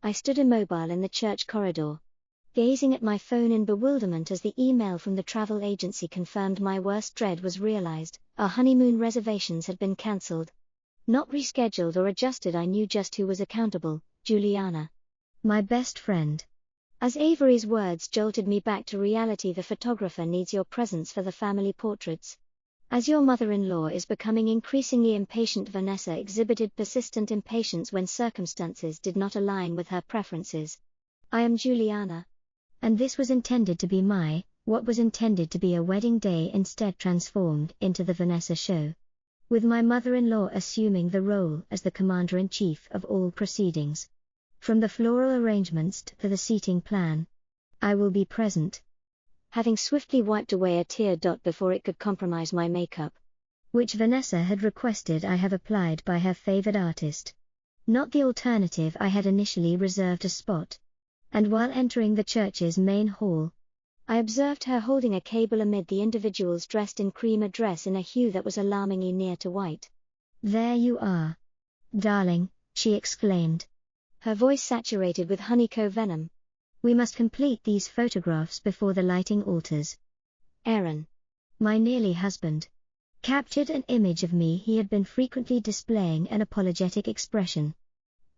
I stood immobile in the church corridor, gazing at my phone in bewilderment as the email from the travel agency confirmed my worst dread was realized. Our honeymoon reservations had been cancelled. Not rescheduled or adjusted. I knew just who was accountable: Juliana. My best friend. As Avery's words jolted me back to reality, the photographer needs your presence for the family portraits. As your mother-in-law is becoming increasingly impatient, Vanessa exhibited persistent impatience when circumstances did not align with her preferences. I am Juliana. And this was intended to be what was intended to be a wedding day instead transformed into the Vanessa show. With my mother-in-law assuming the role as the commander-in-chief of all proceedings. From the floral arrangements to the seating plan. I will be present. Having swiftly wiped away a tear before it could compromise my makeup, which Vanessa had requested I have applied by her favored artist. Not the alternative I had initially reserved a spot. And while entering the church's main hall, I observed her holding a cable amid the individuals dressed in cream, a dress in a hue that was alarmingly near to white. There you are, darling, she exclaimed, her voice saturated with honeycomb venom. We must complete these photographs before the lighting alters. Aaron, my nearly husband, captured an image of me. He had been frequently displaying an apologetic expression.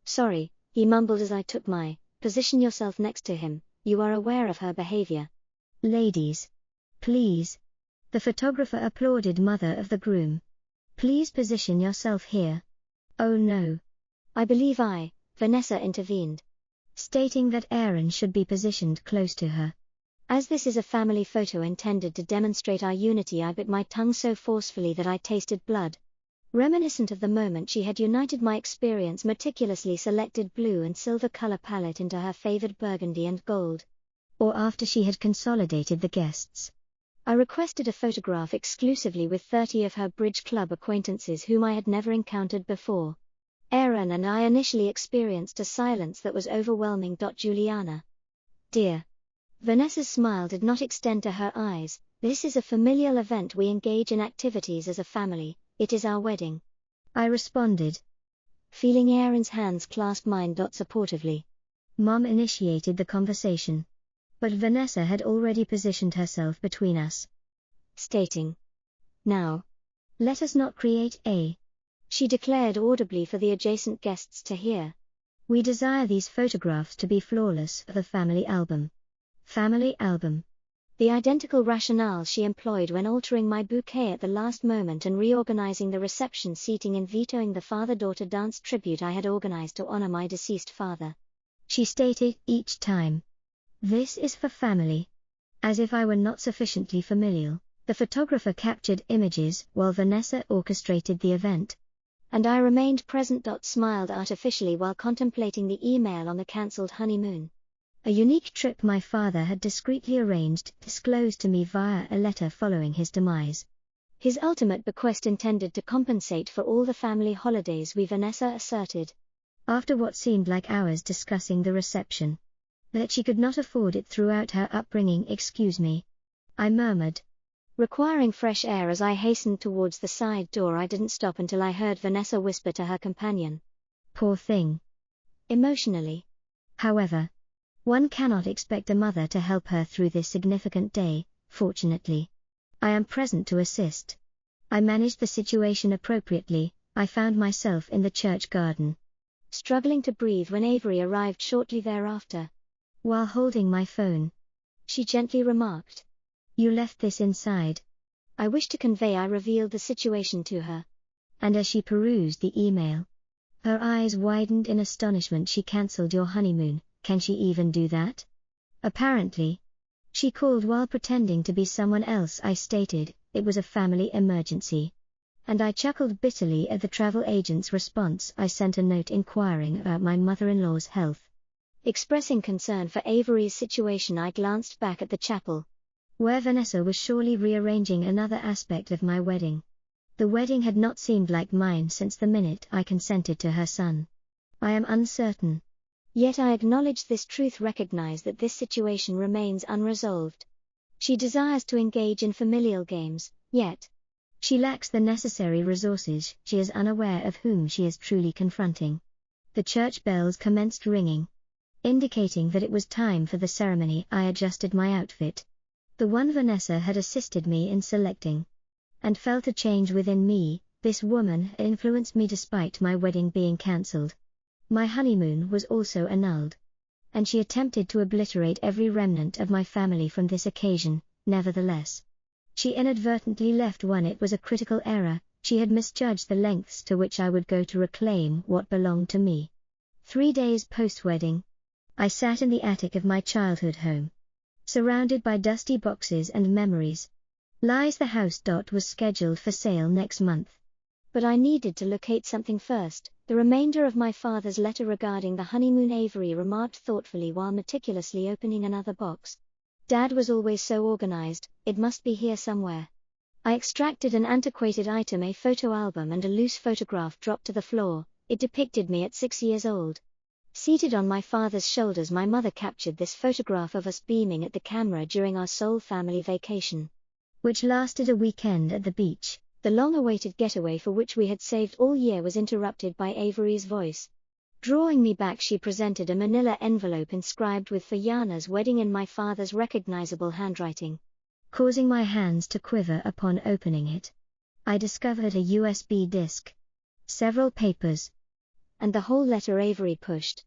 Sorry, he mumbled as I took my position. Yourself next to him. You are aware of her behavior. Ladies, please. The photographer applauded. Mother of the groom, please position yourself here. Oh no. I believe Vanessa intervened, stating that Aaron should be positioned close to her. As this is a family photo intended to demonstrate our unity, I bit my tongue so forcefully that I tasted blood. Reminiscent of the moment she had united my experience, meticulously selected blue and silver color palette into her favored burgundy and gold. Or after she had consolidated the guests. I requested a photograph exclusively with 30 of her bridge club acquaintances whom I had never encountered before. Aaron and I initially experienced a silence that was overwhelming. Juliana. Dear. Vanessa's smile did not extend to her eyes. This is a familial event. We engage in activities as a family. It is our wedding. I responded, feeling Aaron's hands clasp mine. Supportively. Mom initiated the conversation. But Vanessa had already positioned herself between us, stating, Now, let us not create a, she declared audibly for the adjacent guests to hear. We desire these photographs to be flawless for the family album. Family album. The identical rationale she employed when altering my bouquet at the last moment and reorganizing the reception seating and vetoing the father-daughter dance tribute I had organized to honor my deceased father. She stated each time, This is for family. As if I were not sufficiently familial, the photographer captured images while Vanessa orchestrated the event. And I remained present. Smiled artificially while contemplating the email on the cancelled honeymoon. A unique trip my father had discreetly arranged, disclosed to me via a letter following his demise. His ultimate bequest intended to compensate for all the family holidays we, Vanessa asserted, after what seemed like hours discussing the reception, that she could not afford it throughout her upbringing. Excuse me, I murmured, requiring fresh air as I hastened towards the side door. I didn't stop until I heard Vanessa whisper to her companion, Poor thing. Emotionally. However, one cannot expect a mother to help her through this significant day. Fortunately, I am present to assist. I managed the situation appropriately. I found myself in the church garden, struggling to breathe when Avery arrived shortly thereafter. While holding my phone, she gently remarked, You left this inside. I wish to convey. I revealed the situation to her. And as she perused the email, her eyes widened in astonishment. She cancelled your honeymoon. Can she even do that? Apparently. She called while pretending to be someone else. I stated, it was a family emergency. And I chuckled bitterly at the travel agent's response. I sent a note inquiring about my mother-in-law's health. Expressing concern for Avery's situation, I glanced back at the chapel, where Vanessa was surely rearranging another aspect of my wedding. The wedding had not seemed like mine since the minute I consented to her son. I am uncertain. Yet I acknowledge this truth, recognize that this situation remains unresolved. She desires to engage in familial games, yet she lacks the necessary resources. She is unaware of whom she is truly confronting. The church bells commenced ringing, Indicating that it was time for the ceremony, I adjusted my outfit. The one Vanessa had assisted me in selecting. And felt a change within me. This woman influenced me despite my wedding being cancelled. My honeymoon was also annulled. And she attempted to obliterate every remnant of my family from this occasion. Nevertheless, she inadvertently left one. It was a critical error. She had misjudged the lengths to which I would go to reclaim what belonged to me. 3 days post-wedding, I sat in the attic of my childhood home, surrounded by dusty boxes and memories. Lies the house. Was scheduled for sale next month. But I needed to locate something first. The remainder of my father's letter regarding the honeymoon, Avery remarked thoughtfully while meticulously opening another box. Dad was always so organized, it must be here somewhere. I extracted an antiquated item, a photo album, and a loose photograph dropped to the floor. It depicted me at 6 years old. Seated on my father's shoulders, my mother captured this photograph of us beaming at the camera during our sole family vacation, which lasted a weekend at the beach. The long-awaited getaway for which we had saved all year was interrupted by Avery's voice. Drawing me back, she presented a manila envelope inscribed with "For Yana's wedding" in my father's recognizable handwriting. Causing my hands to quiver upon opening it, I discovered a USB disk, several papers, and the whole letter. Avery pushed.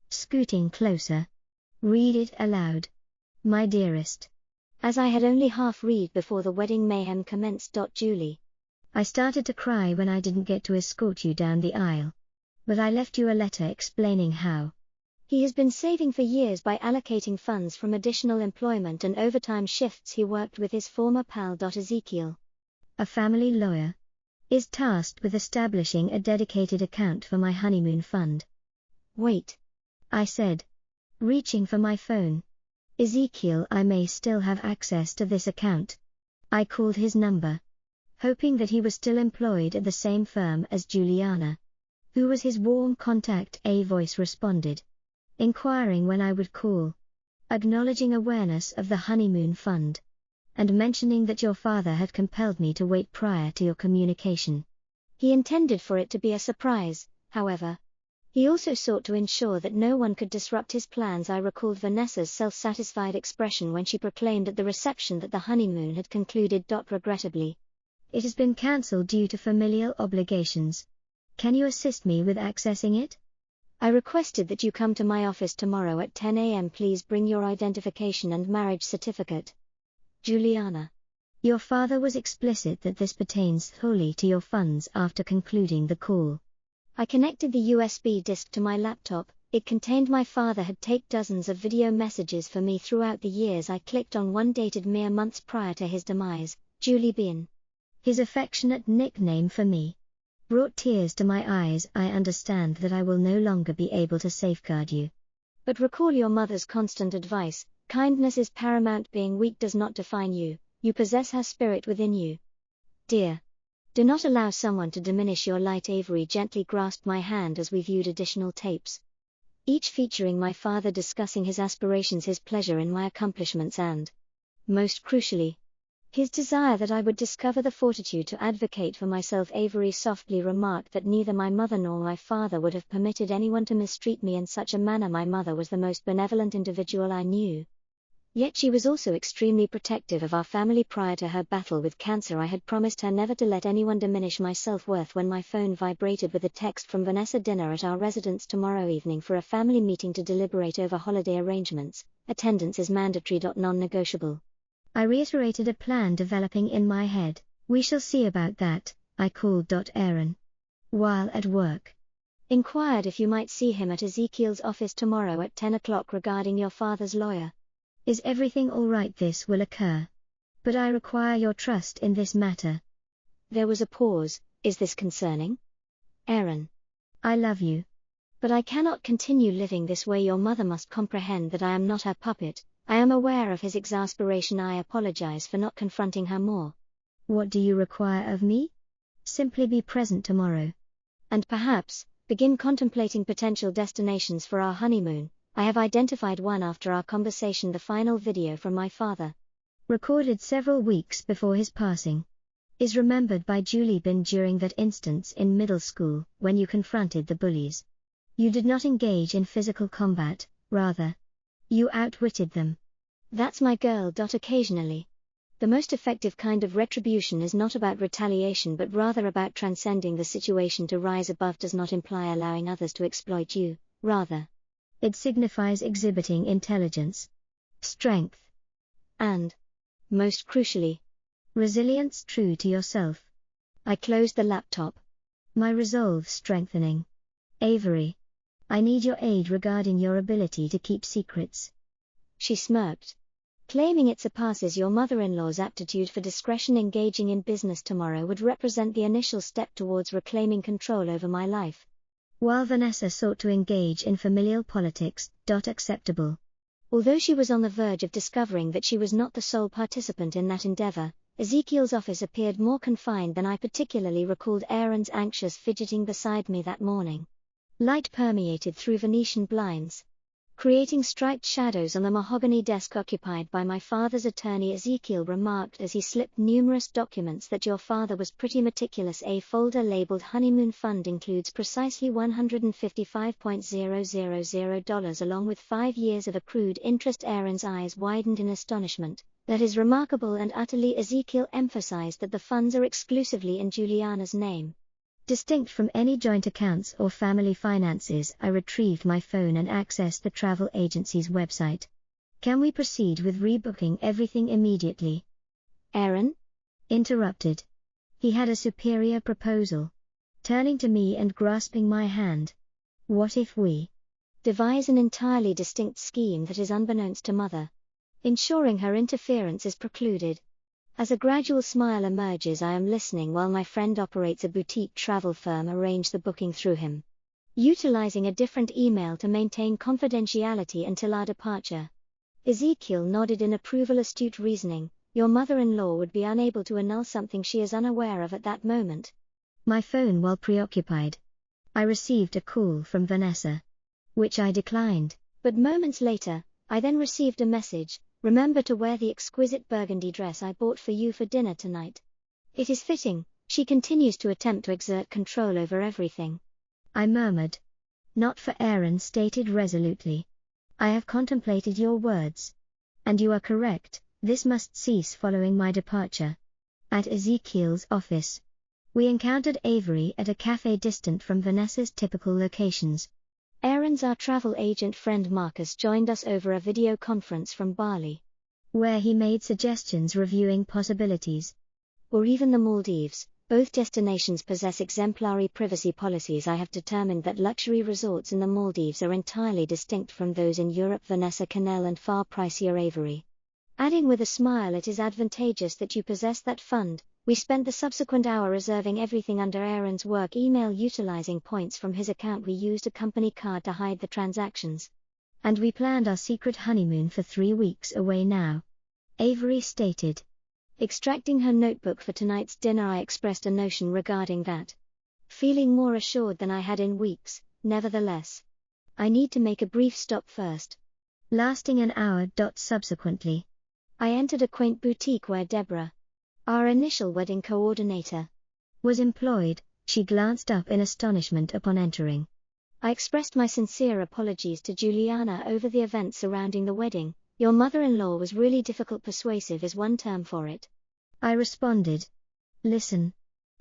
Scooting closer. Read it aloud. My dearest. As I had only half read before the wedding mayhem commenced. Julie. I started to cry when I didn't get to escort you down the aisle. But I left you a letter explaining how he has been saving for years by allocating funds from additional employment and overtime shifts he worked with his former pal. Ezekiel, a family lawyer, is tasked with establishing a dedicated account for my honeymoon fund. Wait, I said, reaching for my phone. Ezekiel, I may still have access to this account. I called his number, hoping that he was still employed at the same firm as Juliana, who was his warm contact. A voice responded, inquiring when I would call, acknowledging awareness of the honeymoon fund, and mentioning that your father had compelled me to wait prior to your communication. He intended for it to be a surprise, however. He also sought to ensure that no one could disrupt his plans. I recalled Vanessa's self-satisfied expression when she proclaimed at the reception that the honeymoon had concluded. Regrettably, it has been cancelled due to familial obligations. Can you assist me with accessing it? I requested that you come to my office tomorrow at 10 a.m. Please bring your identification and marriage certificate. Juliana. Your father was explicit that this pertains wholly to your funds. After concluding the call, I connected the USB disk to my laptop. It contained my father had taped dozens of video messages for me throughout the years. I clicked on one dated mere months prior to his demise. Julie Bean, his affectionate nickname for me, brought tears to my eyes. I understand that I will no longer be able to safeguard you. But recall your mother's constant advice: kindness is paramount. Being weak does not define you. You possess her spirit within you. Dear, do not allow someone to diminish your light. Avery gently grasped my hand as we viewed additional tapes, each featuring my father discussing his aspirations, his pleasure in my accomplishments, and, most crucially, his desire that I would discover the fortitude to advocate for myself. Avery softly remarked that neither my mother nor my father would have permitted anyone to mistreat me in such a manner. My mother was the most benevolent individual I knew. Yet she was also extremely protective of our family. Prior to her battle with cancer, I had promised her never to let anyone diminish my self-worth. When my phone vibrated with a text from Vanessa: dinner at our residence tomorrow evening for a family meeting to deliberate over holiday arrangements. Attendance is mandatory. Non-negotiable. I reiterated a plan developing in my head. We shall see about that, I called. Aaron, while at work, inquired if you might see him at Ezekiel's office tomorrow at 10 o'clock regarding your father's lawyer. Is everything all right? This will occur, but I require your trust in this matter. There was a pause. Is this concerning? Aaron, I love you, but I cannot continue living this way. Your mother must comprehend that I am not her puppet. I am aware of his exasperation. I apologize for not confronting her more. What do you require of me? Simply be present tomorrow, and perhaps begin contemplating potential destinations for our honeymoon. I have identified one. After our conversation, the final video from my father, recorded several weeks before his passing, is remembered by Julie Bean during that instance in middle school when you confronted the bullies. You did not engage in physical combat, Rather. You outwitted them. That's my girl. Occasionally. The most effective kind of retribution is not about retaliation but rather about transcending the situation. To rise above does not imply allowing others to exploit you, rather. It signifies exhibiting intelligence, strength, and, most crucially, resilience true to yourself. I closed the laptop. My resolve strengthening. Avery, I need your aid regarding your ability to keep secrets. She smirked, claiming it surpasses your mother-in-law's aptitude for discretion. Engaging in business tomorrow would represent the initial step towards reclaiming control over my life. While Vanessa sought to engage in familial politics. Acceptable. Although she was on the verge of discovering that she was not the sole participant in that endeavor, Ezekiel's office appeared more confined than I particularly recalled. Aaron's anxious fidgeting beside me that morning. Light permeated through Venetian blinds, creating striped shadows on the mahogany desk occupied by my father's attorney. Ezekiel remarked as he slipped numerous documents that your father was pretty meticulous. A folder labeled honeymoon fund includes precisely $155,000 along with 5 years of accrued interest. Aaron's eyes widened in astonishment. That is remarkable and utterly. Ezekiel emphasized that the funds are exclusively in Juliana's name, distinct from any joint accounts or family finances. I retrieved my phone and accessed the travel agency's website. Can we proceed with rebooking everything immediately? Aaron interrupted. He had a superior proposal. Turning to me and grasping my hand. What if we devise an entirely distinct scheme that is unbeknownst to Mother, ensuring her interference is precluded? As a gradual smile emerges, I am listening while my friend operates a boutique travel firm. Arrange the booking through him, utilizing a different email to maintain confidentiality until our departure. Ezekiel nodded in approval. Astute reasoning. Your mother-in-law would be unable to annul something she is unaware of at that moment. My phone while preoccupied. I received a call from Vanessa, which I declined. But moments later, I then received a message. Remember to wear the exquisite burgundy dress I bought for you for dinner tonight. It is fitting. She continues to attempt to exert control over everything. I murmured. Not for Aaron stated resolutely. I have contemplated your words. And you are correct, this must cease following my departure. At Ezekiel's office, we encountered Avery at a cafe distant from Vanessa's typical locations. Aaron's our travel agent friend Marcus joined us over a video conference from Bali, where he made suggestions reviewing possibilities. Or even the Maldives. Both destinations possess exemplary privacy policies. I have determined that luxury resorts in the Maldives are entirely distinct from those in Europe. Vanessa Cannell and far pricier. Avery, adding with a smile, it is advantageous that you possess that fund. We spent the subsequent hour reserving everything under Aaron's work email. Utilizing points from his account, we used a company card to hide the transactions. And we planned our secret honeymoon for 3 weeks away now, Avery stated. Extracting her notebook for tonight's dinner, I expressed a notion regarding that, feeling more assured than I had in weeks. Nevertheless, I need to make a brief stop first, lasting an hour. Subsequently, I entered a quaint boutique where Deborah, our initial wedding coordinator, was employed. She glanced up in astonishment upon entering. I expressed my sincere apologies to Juliana over the events surrounding the wedding. Your mother-in-law was really difficult. Persuasive is one term for it. I responded. Listen.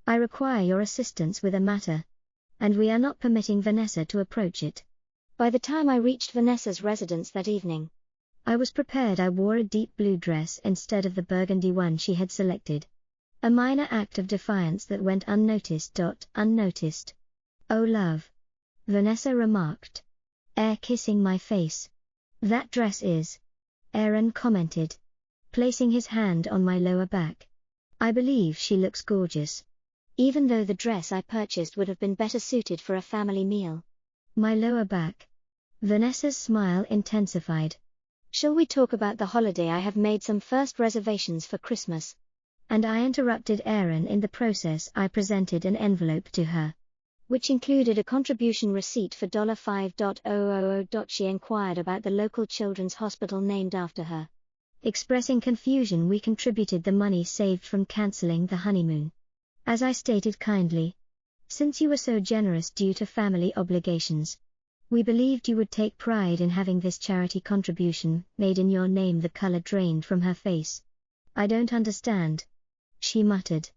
I require your assistance with a matter, and we are not permitting Vanessa to approach it. By the time I reached Vanessa's residence that evening, I was prepared. I wore a deep blue dress instead of the burgundy one she had selected. A minor act of defiance that went unnoticed. Unnoticed. Oh love, Vanessa remarked, air kissing my face. That dress is, Aaron commented, placing his hand on my lower back. I believe she looks gorgeous, even though the dress I purchased would have been better suited for a family meal. My lower back. Vanessa's smile intensified. Shall we talk about the holiday? I have made some first reservations for Christmas. And I interrupted Aaron in the process. I presented an envelope to her, which included a contribution receipt for $5,000. She inquired about the local children's hospital named after her. Expressing confusion, we contributed the money saved from canceling the honeymoon. As I stated kindly, since you were so generous due to family obligations, We believed you would take pride in having this charity contribution made in your name." The color drained from her face. "I don't understand," she muttered.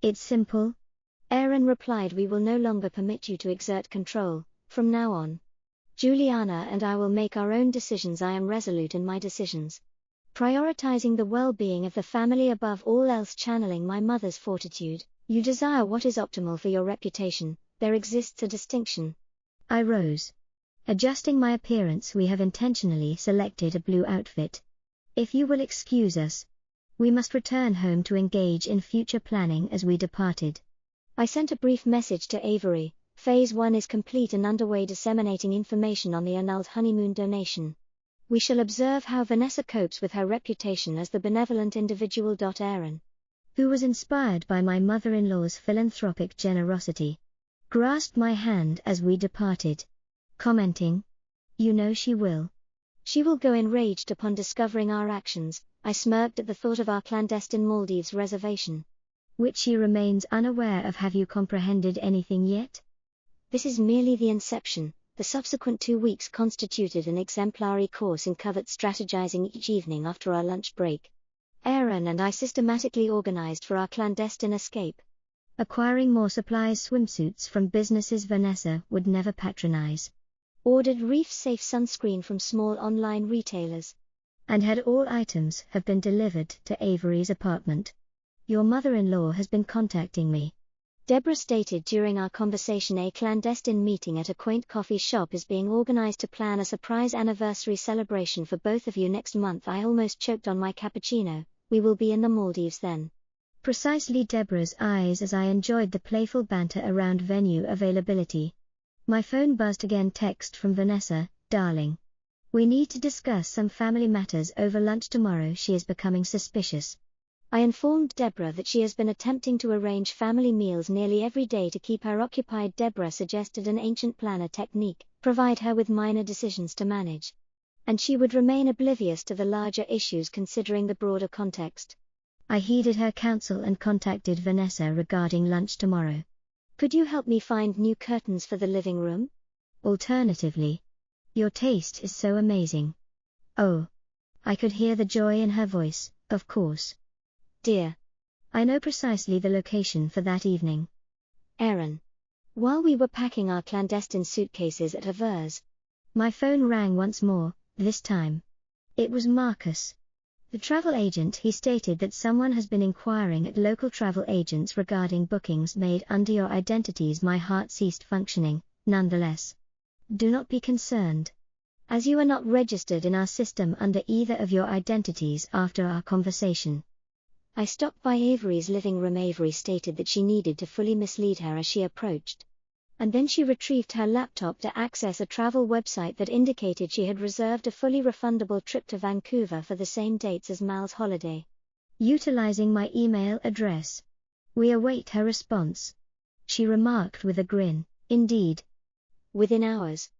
"It's simple," Aaron replied. "We will no longer permit you to exert control. From now on, Juliana and I will make our own decisions. I am resolute in my decisions, prioritizing the well-being of the family above all else, channeling my mother's fortitude. You desire what is optimal for your reputation. There exists a distinction." I rose. Adjusting my appearance, "We have intentionally selected a blue outfit. If you will excuse us, we must return home to engage in future planning." As we departed, I sent a brief message to Avery. Phase 1 is complete and underway, disseminating information on the annulled honeymoon donation. We shall observe how Vanessa copes with her reputation as the benevolent individual. Aaron, who was inspired by my mother-in-law's philanthropic generosity, grasped my hand as we departed, commenting, "You know she will. She will go enraged upon discovering our actions." I smirked at the thought of our clandestine Maldives reservation, which she remains unaware of. "Have you comprehended anything yet? This is merely the inception. The subsequent 2 weeks constituted an exemplary course in covert strategizing each evening after our lunch break. Aaron and I systematically organized for our clandestine escape, acquiring more supplies, swimsuits from businesses Vanessa would never patronize, ordered reef-safe sunscreen from small online retailers, and had all items have been delivered to Avery's apartment. "Your mother-in-law has been contacting me," Deborah stated during our conversation. "A clandestine meeting at a quaint coffee shop is being organized to plan a surprise anniversary celebration for both of you next month." I almost choked on my cappuccino. "We will be in the Maldives then." Precisely, Deborah's eyes as I enjoyed the playful banter around venue availability. My phone buzzed again. Text from Vanessa: "Darling, we need to discuss some family matters over lunch tomorrow." She is becoming suspicious. I informed Deborah that she has been attempting to arrange family meals nearly every day to keep her occupied. Deborah suggested an ancient planner technique, provide her with minor decisions to manage, and she would remain oblivious to the larger issues considering the broader context. I heeded her counsel and contacted Vanessa regarding lunch tomorrow. "Could you help me find new curtains for the living room? Alternatively, your taste is so amazing." "Oh." I could hear the joy in her voice. "Of course, dear. I know precisely the location for that evening." Aaron. While we were packing our clandestine suitcases at Havers, my phone rang once more, this time. It was Marcus, the travel agent. He stated that someone has been inquiring at local travel agents regarding bookings made under your identities. My heart ceased functioning. "Nonetheless, do not be concerned, as you are not registered in our system under either of your identities." After our conversation, I stopped by Avery's living room. Avery stated that she needed to fully mislead her as she approached, and then she retrieved her laptop to access a travel website that indicated she had reserved a fully refundable trip to Vancouver for the same dates as Mal's holiday, utilizing my email address. "We await her response," she remarked with a grin. Indeed, within hours,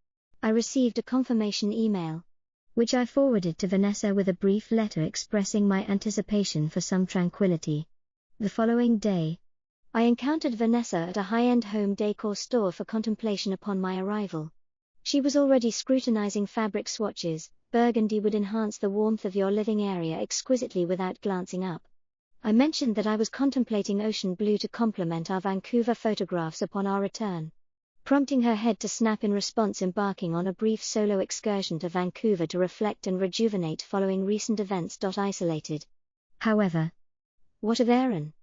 I received a confirmation email, which I forwarded to Vanessa with a brief letter expressing my anticipation for some tranquility. The following day, I encountered Vanessa at a high-end home decor store for contemplation. Upon my arrival, she was already scrutinizing fabric swatches. "Burgundy would enhance the warmth of your living area exquisitely." Without glancing up, I mentioned that I was contemplating ocean blue to complement our Vancouver photographs upon our return, prompting her head to snap in response. Embarking on a brief solo excursion to Vancouver to reflect and rejuvenate following recent events. Isolated, however. What of Aaron?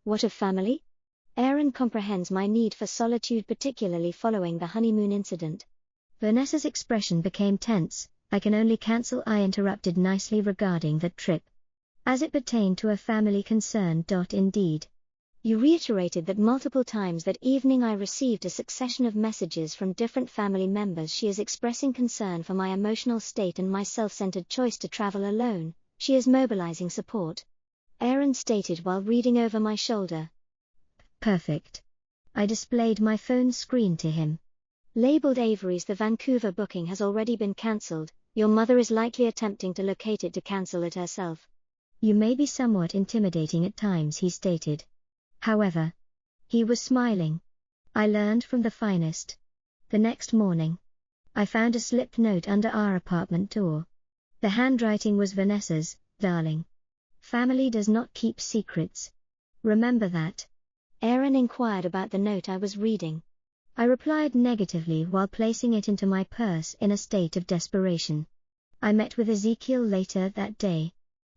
What of family? Aaron comprehends my need for solitude, particularly following the honeymoon incident. Vanessa's expression became tense. "I can only cancel," I interrupted nicely regarding that trip, as it pertained to a family concern. Indeed. You reiterated that multiple times that evening. I received a succession of messages from different family members. She is expressing concern for my emotional state and my self-centered choice to travel alone. She is mobilizing support, Aaron stated while reading over my shoulder. Perfect. I displayed my phone screen to him. Labeled Avery's "The Vancouver booking has already been cancelled. Your mother is likely attempting to locate it to cancel it herself." "You may be somewhat intimidating at times," he stated. However, he was smiling. I learned from the finest. The next morning, I found a slipped note under our apartment door. The handwriting was Vanessa's. Darling. Family does not keep secrets. Remember that. Aaron inquired about the note I was reading. I replied negatively while placing it into my purse in a state of desperation. I met with Ezekiel later that day,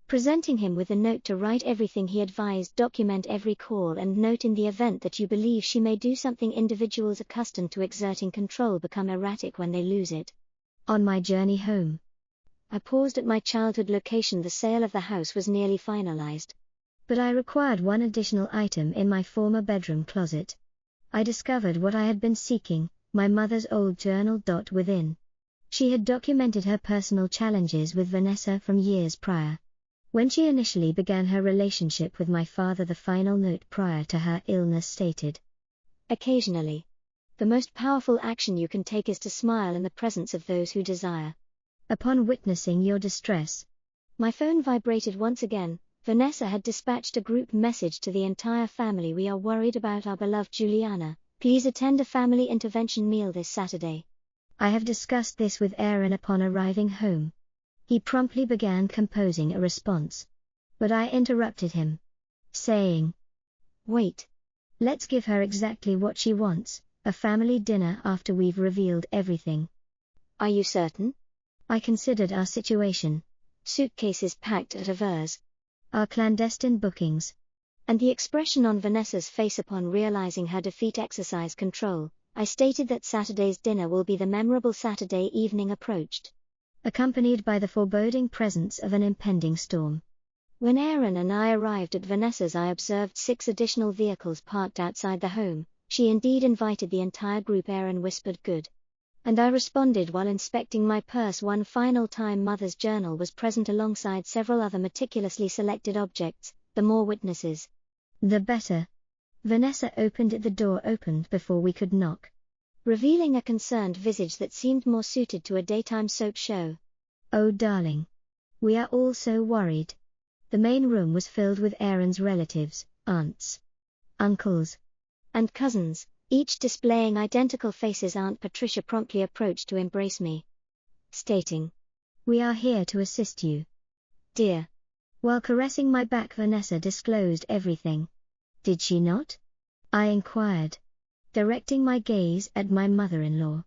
presenting him with a note to write everything he advised, document every call, and note in the event that you believe she may do something, individuals accustomed to exerting control become erratic when they lose it. On my journey home, I paused at my childhood location. The sale of the house was nearly finalized, but I required one additional item in my former bedroom closet. I discovered what I had been seeking, my mother's old journal. Within, she had documented her personal challenges with Vanessa from years prior, when she initially began her relationship with my father. The final note prior to her illness stated, "Occasionally, the most powerful action you can take is to smile in the presence of those who desire. Upon witnessing your distress." My phone vibrated once again. Vanessa had dispatched a group message to the entire family. "We are worried about our beloved Juliana. Please attend a family intervention meal this Saturday." I have discussed this with Aaron upon arriving home. He promptly began composing a response, but I interrupted him, saying, "Wait. Let's give her exactly what she wants, a family dinner after we've revealed everything." "Are you certain?" I considered our situation. Suitcases packed at Avers, our clandestine bookings, and the expression on Vanessa's face upon realizing her defeat. Exercise control. I stated that Saturday's dinner will be the memorable. Saturday evening approached, accompanied by the foreboding presence of an impending storm. When Aaron and I arrived at Vanessa's, I observed 6 additional vehicles parked outside the home. She indeed invited the entire group. Aaron whispered good, and I responded while inspecting my purse one final time. Mother's journal was present alongside several other meticulously selected objects. The more witnesses, the better. Vanessa opened it. The door opened before we could knock, revealing a concerned visage that seemed more suited to a daytime soap show. "Oh darling. We are all so worried." The main room was filled with Aaron's relatives, aunts, uncles, and cousins, each displaying identical faces. Aunt Patricia promptly approached to embrace me, stating, "We are here to assist you, dear." While caressing my back, Vanessa disclosed everything. Did she not? I inquired, directing my gaze at my mother-in-law.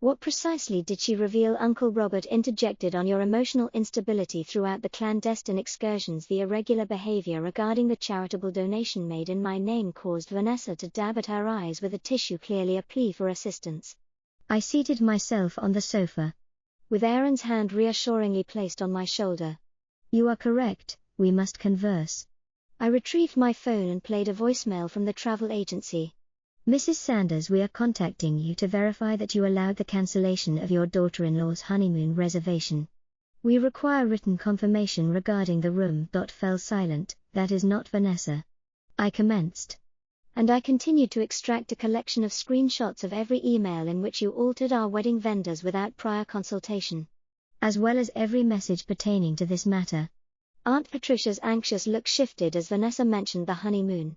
"What precisely did she reveal?" Uncle Robert interjected. "On your emotional instability throughout the clandestine excursions. The irregular behavior regarding the charitable donation made in my name caused Vanessa to dab at her eyes with a tissue, clearly a plea for assistance." I seated myself on the sofa, with Aaron's hand reassuringly placed on my shoulder. "You are correct, we must converse." I retrieved my phone and played a voicemail from the travel agency. "Mrs. Sanders, we are contacting you to verify that you allowed the cancellation of your daughter-in-law's honeymoon reservation. We require written confirmation regarding the room." Fell silent. "That is not Vanessa," I commenced, and I continued to extract a collection of screenshots of every email in which you altered our wedding vendors without prior consultation, as well as every message pertaining to this matter. Aunt Patricia's anxious look shifted as Vanessa mentioned the honeymoon,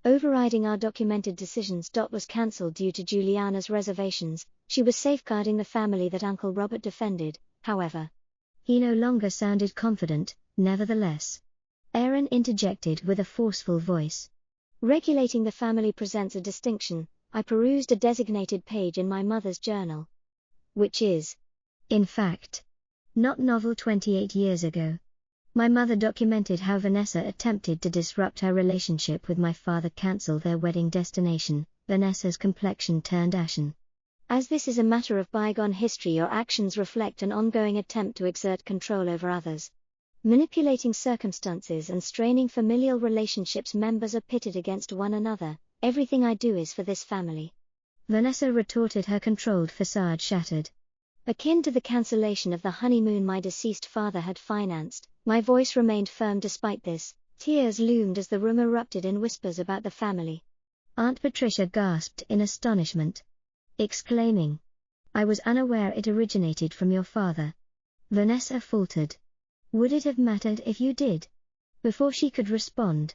overriding our documented decisions. Was cancelled due to Juliana's reservations. She was safeguarding the family that Uncle Robert defended, however. He no longer sounded confident. Nevertheless, Aaron interjected with a forceful voice, "Regulating the family presents a distinction." I perused a designated page in my mother's journal, which is, in fact, not novel. 28 years ago, my mother documented how Vanessa attempted to disrupt her relationship with my father, cancel their wedding destination. Vanessa's complexion turned ashen. "As this is a matter of bygone history, your actions reflect an ongoing attempt to exert control over others, manipulating circumstances and straining familial relationships. Members are pitted against one another. Everything I do is for this family." Vanessa retorted, her controlled facade shattered. "Akin to the cancellation of the honeymoon my deceased father had financed." My voice remained firm despite this. Tears loomed as the room erupted in whispers about the family. Aunt Patricia gasped in astonishment, exclaiming, "I was unaware it originated from your father." Vanessa faltered, "Would it have mattered if you did?" Before she could respond,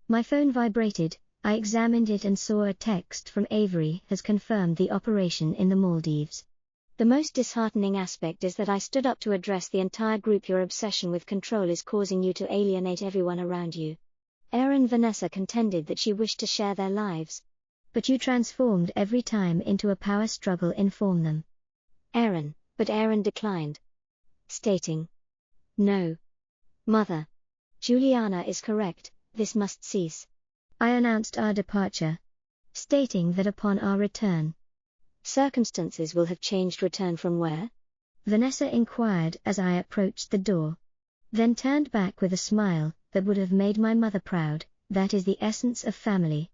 my phone vibrated. I examined it and saw a text from Avery has confirmed the operation in the Maldives. The most disheartening aspect is that I stood up to address the entire group. Your obsession with control is causing you to alienate everyone around you. Aaron. Vanessa contended that she wished to share their lives. But you transformed every time into a power struggle. Inform them. Aaron. But Aaron declined, stating, "No. Mother. Juliana is correct, this must cease." I announced our departure, stating that upon our return, circumstances will have changed. Return from where? Vanessa inquired as I approached the door, then turned back with a smile that would have made my mother proud. That is the essence of family,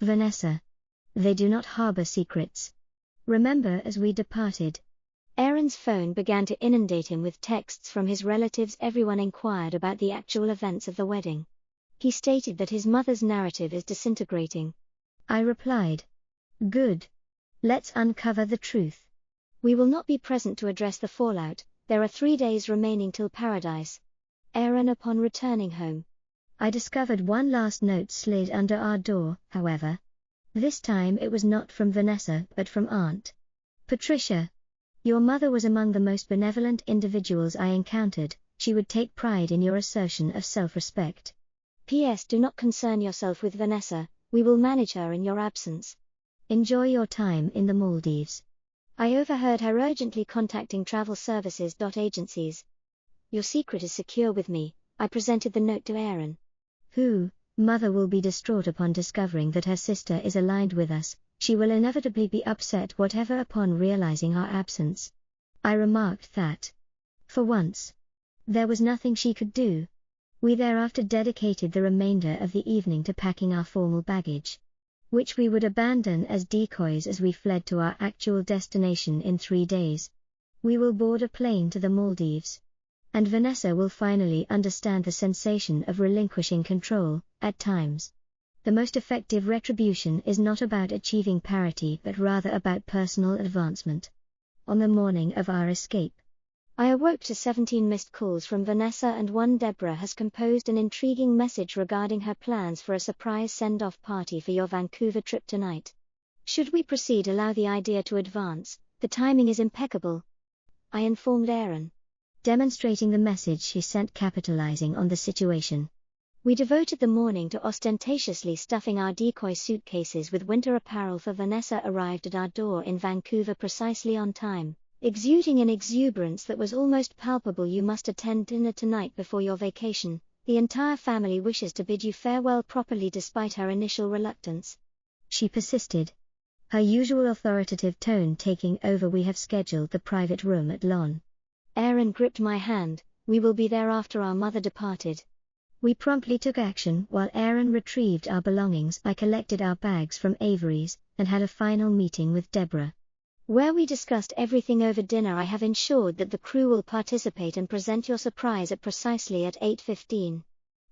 Vanessa. They do not harbor secrets. Remember. As we departed, Aaron's phone began to inundate him with texts from his relatives. Everyone inquired about the actual events of the wedding. He stated that his mother's narrative is disintegrating. I replied, "Good. Let's uncover the truth." We will not be present to address the fallout. There are 3 days remaining till paradise. Aaron. Upon returning home, I discovered one last note slid under our door, however. This time it was not from Vanessa but from Aunt Patricia. "Your mother was among the most benevolent individuals I encountered. She would take pride in your assertion of self-respect. P.S. Do not concern yourself with Vanessa, we will manage her in your absence. Enjoy your time in the Maldives." I overheard her urgently contacting travel services. Agencies. "Your secret is secure with me." I presented the note to Aaron, who, mother, will be distraught upon discovering that her sister is aligned with us. She will inevitably be upset whatever upon realizing our absence. I remarked that, for once, there was nothing she could do. We thereafter dedicated the remainder of the evening to packing our formal baggage, which we would abandon as decoys as we fled to our actual destination in 3 days. We will board a plane to the Maldives, and Vanessa will finally understand the sensation of relinquishing control. At times, the most effective retribution is not about achieving parity but rather about personal advancement. On the morning of our escape, I awoke to 17 missed calls from Vanessa, and one. Deborah has composed an intriguing message regarding her plans for a surprise send-off party for your Vancouver trip tonight. Should we proceed? Allow the idea to advance, the timing is impeccable, I informed Aaron, demonstrating the message she sent, capitalizing on the situation. We devoted the morning to ostentatiously stuffing our decoy suitcases with winter apparel, for Vanessa arrived at our door in Vancouver precisely on time, exuding an exuberance that was almost palpable. "You must attend dinner tonight before your vacation. The entire family wishes to bid you farewell properly." Despite her initial reluctance, she persisted, her usual authoritative tone taking over. "We have scheduled the private room at Lon." Aaron gripped my hand. "We will be there after our mother departed." We promptly took action. While Aaron retrieved our belongings, I collected our bags from Avery's, and had a final meeting with Deborah, where we discussed everything over dinner. I have ensured that the crew will participate and present your surprise at precisely at 8:15.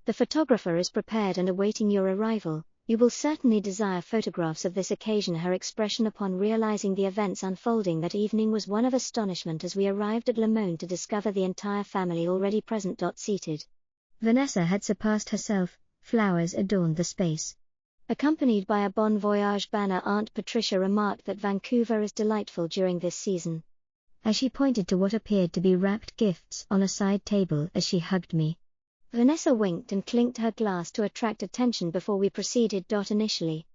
The photographer is prepared and awaiting your arrival. You will certainly desire photographs of this occasion. Her expression upon realizing the events unfolding that evening was one of astonishment as we arrived at Le Monde to discover the entire family already present. Seated, Vanessa had surpassed herself. Flowers adorned the space, accompanied by a Bon Voyage banner. Aunt Patricia remarked that Vancouver is delightful during this season, as she pointed to what appeared to be wrapped gifts on a side table as she hugged me. Vanessa winked and clinked her glass to attract attention before we proceeded. Initially,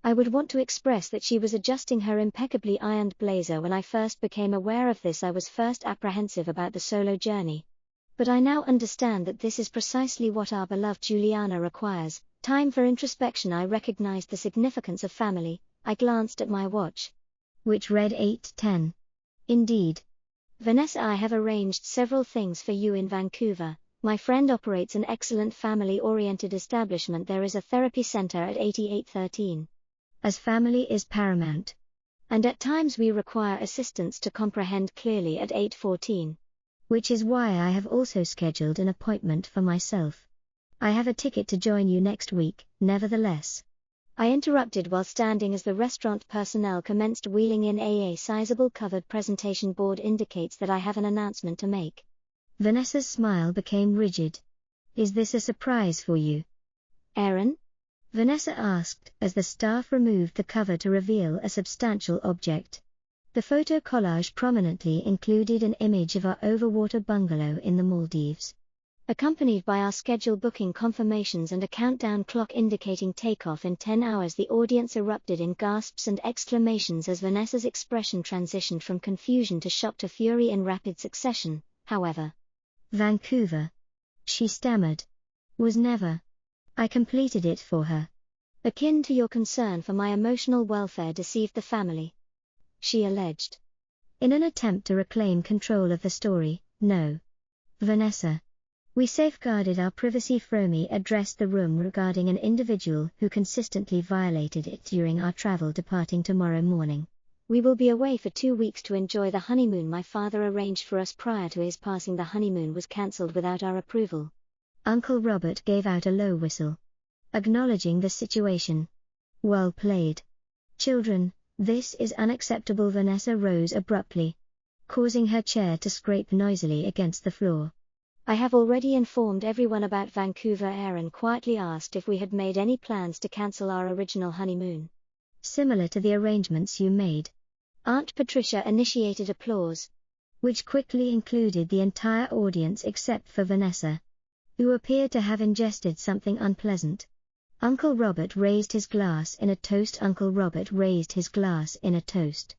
I would want to express that she was adjusting her impeccably ironed blazer. When I first became aware of this, I was first apprehensive about the solo journey. But I now understand that this is precisely what our beloved Juliana requires. Time for introspection. I recognized the significance of family. I glanced at my watch, which read 8:10. Indeed. Vanessa, I have arranged several things for you in Vancouver. My friend operates an excellent family-oriented establishment. There is a therapy center at 8813. As family is paramount, and at times we require assistance to comprehend clearly, at 8:14. Which is why I have also scheduled an appointment for myself. I have a ticket to join you next week. Nevertheless, I interrupted while standing as the restaurant personnel commenced wheeling in. A sizable covered presentation board indicates that I have an announcement to make. Vanessa's smile became rigid. "Is this a surprise for you, Aaron?" Vanessa asked as the staff removed the cover to reveal a substantial object. The photo collage prominently included an image of our overwater bungalow in the Maldives, accompanied by our schedule booking confirmations and a countdown clock indicating takeoff in 10 hours. The audience erupted in gasps and exclamations as Vanessa's expression transitioned from confusion to shock to fury in rapid succession. However, Vancouver, she stammered, was never. I completed it for her. Akin to your concern for my emotional welfare deceived the family, she alleged. In an attempt to reclaim control of the story, no. Vanessa. We safeguarded our privacy. Fromi addressed the room regarding an individual who consistently violated it during our travel departing tomorrow morning. We will be away for 2 weeks to enjoy the honeymoon my father arranged for us prior to his passing. The honeymoon was cancelled without our approval. Uncle Robert gave out a low whistle, acknowledging the situation. Well played. Children, this is unacceptable. Vanessa rose abruptly, causing her chair to scrape noisily against the floor. I have already informed everyone about Vancouver. Aaron quietly asked if we had made any plans to cancel our original honeymoon. Similar to the arrangements you made. Aunt Patricia initiated applause, which quickly included the entire audience except for Vanessa, who appeared to have ingested something unpleasant. Uncle Robert raised his glass in a toast. Uncle Robert raised his glass in a toast,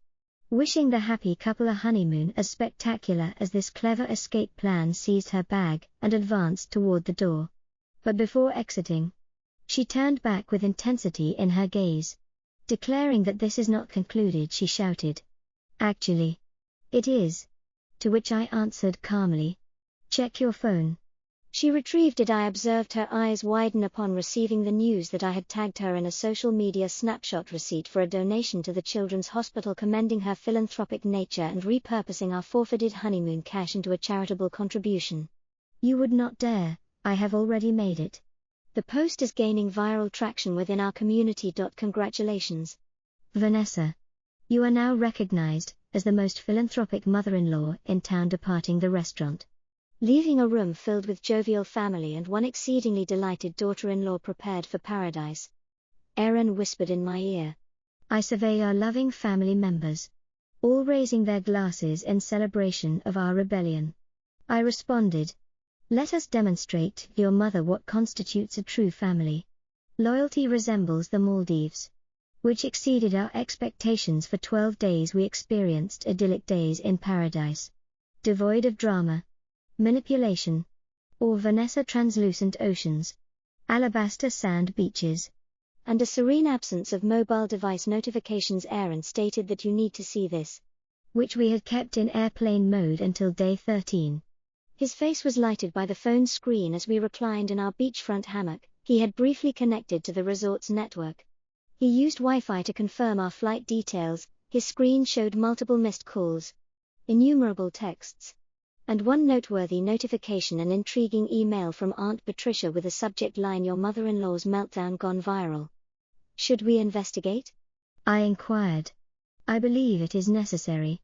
wishing the happy couple a honeymoon as spectacular as this clever escape plan. Seized her bag and advanced toward the door. But before exiting, she turned back with intensity in her gaze. Declaring that this is not concluded, she shouted, "Actually, it is." To which I answered calmly, "Check your phone." She retrieved it. I observed her eyes widen upon receiving the news that I had tagged her in a social media snapshot receipt for a donation to the Children's Hospital, commending her philanthropic nature and repurposing our forfeited honeymoon cash into a charitable contribution. You would not dare, I have already made it. The post is gaining viral traction within our community. Congratulations, Vanessa. You are now recognized as the most philanthropic mother-in-law in town. Departing the restaurant, leaving a room filled with jovial family and one exceedingly delighted daughter-in-law prepared for paradise, Aaron whispered in my ear, I survey our loving family members, all raising their glasses in celebration of our rebellion. I responded, let us demonstrate to your mother what constitutes a true family. Loyalty resembles the Maldives, which exceeded our expectations. For 12 days we experienced idyllic days in paradise, devoid of drama, manipulation, or Vanessa. Translucent oceans, alabaster sand beaches, and a serene absence of mobile device notifications. Aaron stated that you need to see this, which we had kept in airplane mode until day 13. His face was lighted by the phone screen as we reclined in our beachfront hammock. He had briefly connected to the resort's network. He used Wi-Fi to confirm our flight details. His screen showed multiple missed calls, innumerable texts, and one noteworthy notification: an intriguing email from Aunt Patricia with a subject line, your mother-in-law's meltdown gone viral. Should we investigate? I inquired. I believe it is necessary.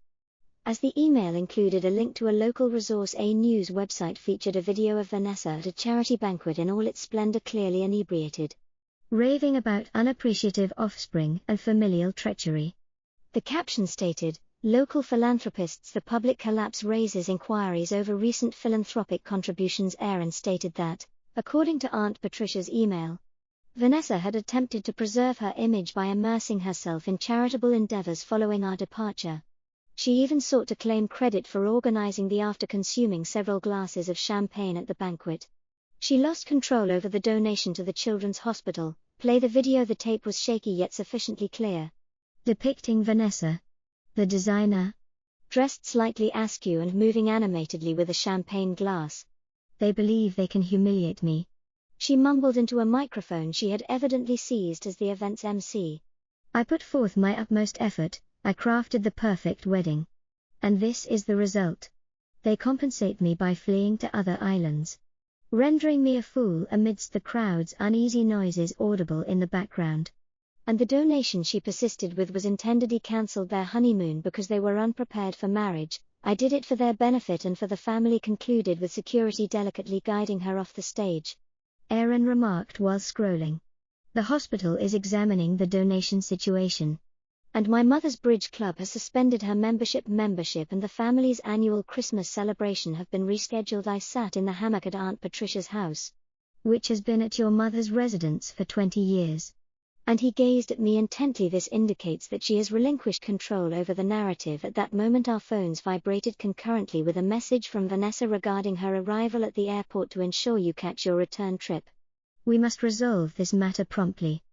As the email included a link to a local resource, a news website featured a video of Vanessa at a charity banquet in all its splendor, clearly inebriated, raving about unappreciative offspring and familial treachery. The caption stated, local philanthropists, the public collapse raises inquiries over recent philanthropic contributions. Aaron stated that, according to Aunt Patricia's email, Vanessa had attempted to preserve her image by immersing herself in charitable endeavors following our departure. She even sought to claim credit for organizing the after consuming several glasses of champagne at the banquet. She lost control over the donation to the Children's Hospital. Play the video. The tape was shaky yet sufficiently clear, depicting Vanessa, the designer, dressed slightly askew and moving animatedly with a champagne glass. They believe they can humiliate me, she mumbled into a microphone she had evidently seized as the event's MC. I put forth my utmost effort. I crafted the perfect wedding. And this is the result. They compensate me by fleeing to other islands, rendering me a fool amidst the crowd's uneasy noises audible in the background. And the donation she persisted with was intended. He cancelled their honeymoon because they were unprepared for marriage. I did it for their benefit and for the family. Concluded with security delicately guiding her off the stage, Aaron remarked while scrolling. The hospital is examining the donation situation, And my mother's bridge club has suspended her membership and the family's annual Christmas celebration have been rescheduled. I sat in the hammock at Aunt Patricia's house, which has been at your mother's residence for 20 years. And he gazed at me intently. This indicates that she has relinquished control over the narrative. At that moment our phones vibrated concurrently with a message from Vanessa regarding her arrival at the airport to ensure you catch your return trip. We must resolve this matter promptly.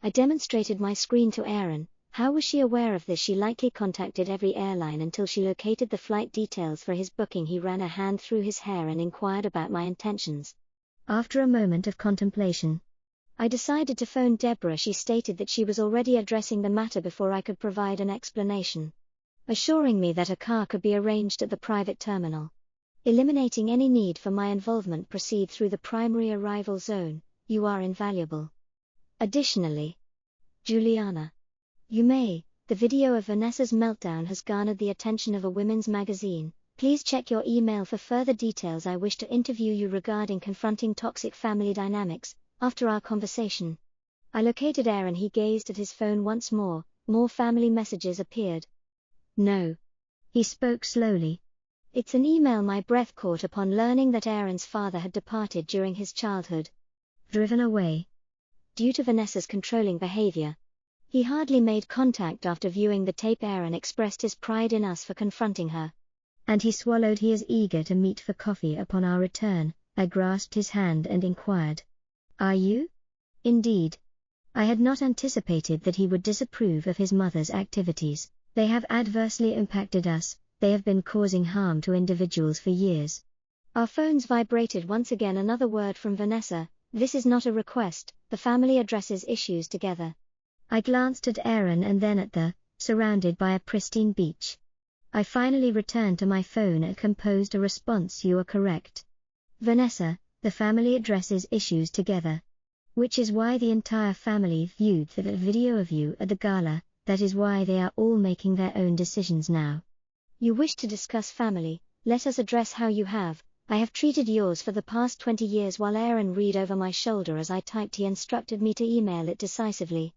I demonstrated my screen to Aaron. How was she aware of this? She likely contacted every airline until she located the flight details for his booking. He ran a hand through his hair and inquired about my intentions. After a moment of contemplation, I decided to phone Deborah. She stated that she was already addressing the matter before I could provide an explanation, assuring me that a car could be arranged at the private terminal, eliminating any need for my involvement. Proceed through the primary arrival zone. You are invaluable. Additionally, Juliana, you may. The video of Vanessa's meltdown has garnered the attention of a women's magazine. Please check your email for further details. I wish to interview you regarding confronting toxic family dynamics. After our conversation, I located Aaron. He gazed at his phone once more. More family messages appeared. No. He spoke slowly. It's an email. My breath caught upon learning that Aaron's father had departed during his childhood. Driven away. Due to Vanessa's controlling behavior. He hardly made contact after viewing the tape. Aaron expressed his pride in us for confronting her. And he swallowed. He is eager to meet for coffee upon our return. I grasped his hand and inquired. Are you? Indeed. I had not anticipated that he would disapprove of his mother's activities. They have adversely impacted us. They have been causing harm to individuals for years. Our phones vibrated once again. Another word from Vanessa. This is not a request. The family addresses issues together. I glanced at Aaron and then at the, surrounded by a pristine beach. I finally returned to my phone and composed a response. You are correct. Vanessa, the family addresses issues together. Which is why the entire family viewed that video of you at the gala. That is why they are all making their own decisions now. You wish to discuss family. Let us address how you have. I have treated yours for the past 20 years. While Aaron read over my shoulder as I typed, he instructed me to email it decisively.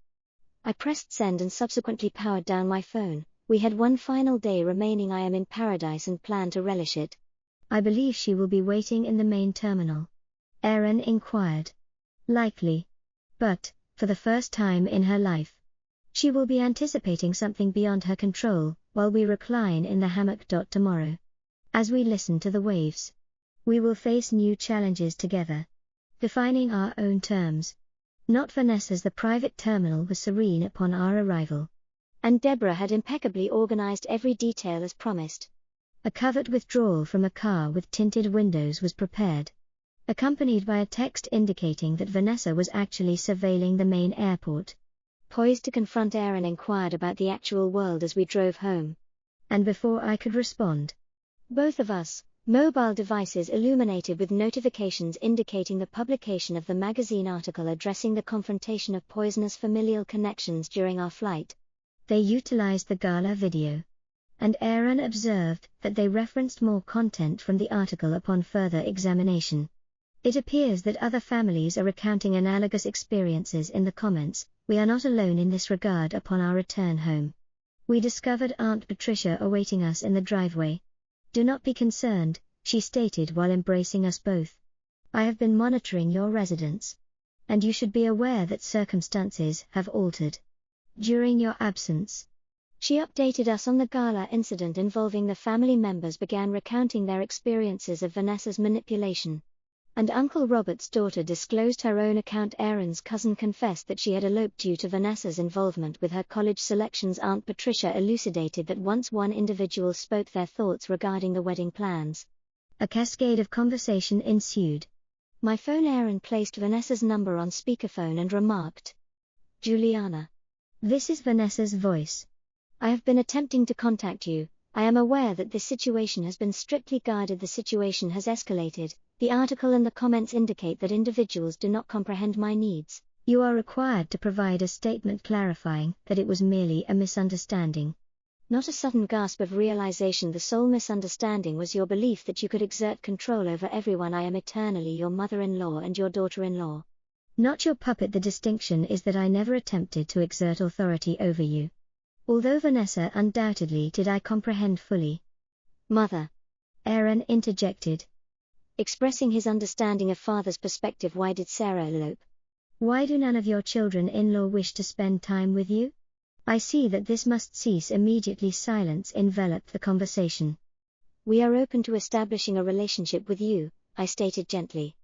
I pressed send and subsequently powered down my phone. We had one final day remaining. I am in paradise and plan to relish it. I believe she will be waiting in the main terminal. Aaron inquired. Likely. But, for the first time in her life, she will be anticipating something beyond her control, while we recline in the hammock. Tomorrow, as we listen to the waves, we will face new challenges together, defining our own terms. Not Vanessa's. The private terminal was serene upon our arrival, and Deborah had impeccably organized every detail as promised. A covered withdrawal from a car with tinted windows was prepared, accompanied by a text indicating that Vanessa was actually surveilling the main airport. Poised to confront, Aaron inquired about the actual world as we drove home. And before I could respond, both of us, mobile devices illuminated with notifications indicating the publication of the magazine article addressing the confrontation of poisonous familial connections during our flight. They utilized the gala video, and Aaron observed that they referenced more content from the article upon further examination. It appears that other families are recounting analogous experiences in the comments. We are not alone in this regard. Upon our return home, we discovered Aunt Patricia awaiting us in the driveway. Do not be concerned, she stated while embracing us both. I have been monitoring your residence, and you should be aware that circumstances have altered during your absence. She updated us on the gala incident involving the family members began recounting their experiences of Vanessa's manipulation. And Uncle Robert's daughter disclosed her own account. Aaron's cousin confessed that she had eloped due to Vanessa's involvement with her college selections. Aunt Patricia elucidated that once one individual spoke their thoughts regarding the wedding plans, a cascade of conversation ensued. My phone. Aaron placed Vanessa's number on speakerphone and remarked, Juliana. This is Vanessa's voice. I have been attempting to contact you. I am aware that this situation has been strictly guarded. The situation has escalated. The article and the comments indicate that individuals do not comprehend my needs. You are required to provide a statement clarifying that it was merely a misunderstanding. Not a sudden gasp of realization. The sole misunderstanding was your belief that you could exert control over everyone. I am eternally your mother-in-law and your daughter-in-law, not your puppet. The distinction is that I never attempted to exert authority over you. Although Vanessa undoubtedly did I comprehend fully. Mother, Aaron interjected, expressing his understanding of father's perspective. Why did Sarah elope? Why do none of your children-in-law wish to spend time with you? I see that this must cease immediately. Silence enveloped the conversation. We are open to establishing a relationship with you, I stated gently.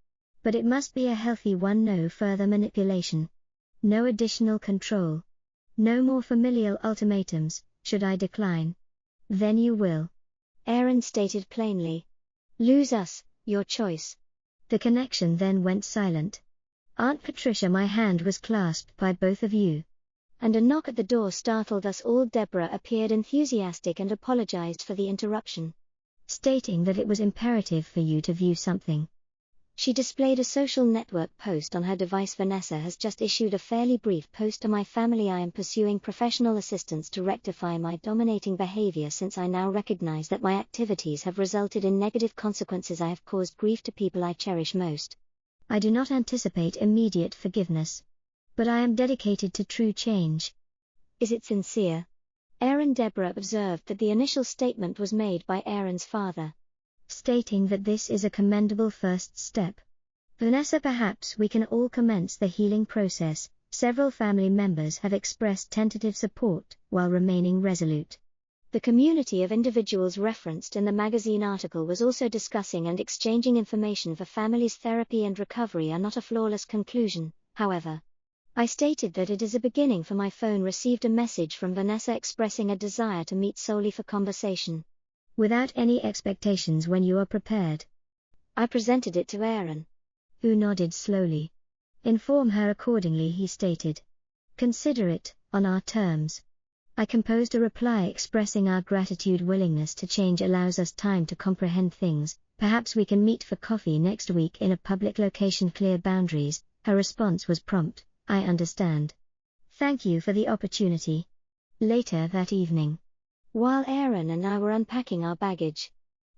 But it must be a healthy one. No further manipulation. No additional control. No more familial ultimatums. Should I decline? Then you will, Aaron stated plainly, lose us, your choice. The connection then went silent. Aunt Patricia, my hand was clasped by both of you. And a knock at the door startled us all. Deborah appeared enthusiastic and apologized for the interruption, stating that it was imperative for you to view something. She displayed a social network post on her device. Vanessa has just issued a fairly brief post to my family. I am pursuing professional assistance to rectify my dominating behavior since I now recognize that my activities have resulted in negative consequences. I have caused grief to people I cherish most. I do not anticipate immediate forgiveness. But I am dedicated to true change. Is it sincere? Aaron. Deborah observed that the initial statement was made by Aaron's father, stating that this is a commendable first step. Vanessa, perhaps we can all commence the healing process. Several family members have expressed tentative support, while remaining resolute. The community of individuals referenced in the magazine article was also discussing and exchanging information for families. Therapy and recovery are not a flawless conclusion, however. I stated that it is a beginning. For my phone received a message from Vanessa expressing a desire to meet solely for conversation, without any expectations. When you are prepared. I presented it to Aaron, who nodded slowly. Inform her accordingly, he stated. Consider it, on our terms. I composed a reply expressing our gratitude. Willingness to change allows us time to comprehend things. Perhaps we can meet for coffee next week in a public location. Clear boundaries. Her response was prompt. I understand. Thank you for the opportunity. Later that evening, while Aaron and I were unpacking our baggage,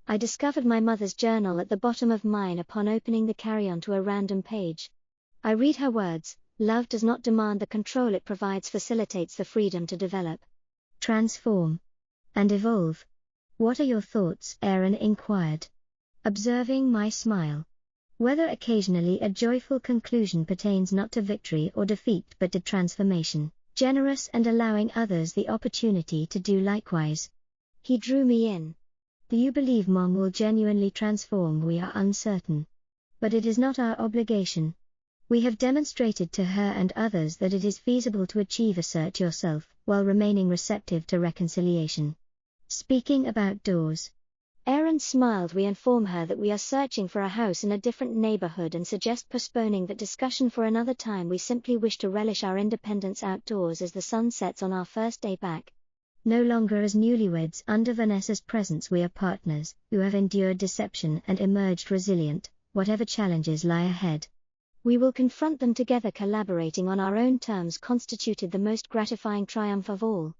I discovered my mother's journal at the bottom of mine. Upon opening the carry-on to a random page, I read her words: love does not demand the control it provides, facilitates the freedom to develop, transform, and evolve. What are your thoughts? Aaron inquired, observing my smile. Whether occasionally a joyful conclusion pertains not to victory or defeat but to transformation, generous and allowing others the opportunity to do likewise. He drew me in. Do you believe Mom will genuinely transform? We are uncertain. But it is not our obligation. We have demonstrated to her and others that it is feasible to achieve. Assert yourself, while remaining receptive to reconciliation. Speaking about doors, Aaron smiled. We inform her that we are searching for a house in a different neighborhood and suggest postponing that discussion for another time. We simply wish to relish our independence outdoors as the sun sets on our first day back. No longer as newlyweds. Under Vanessa's presence we are partners, who have endured deception and emerged resilient, whatever challenges lie ahead. We will confront them together. Collaborating on our own terms constituted the most gratifying triumph of all.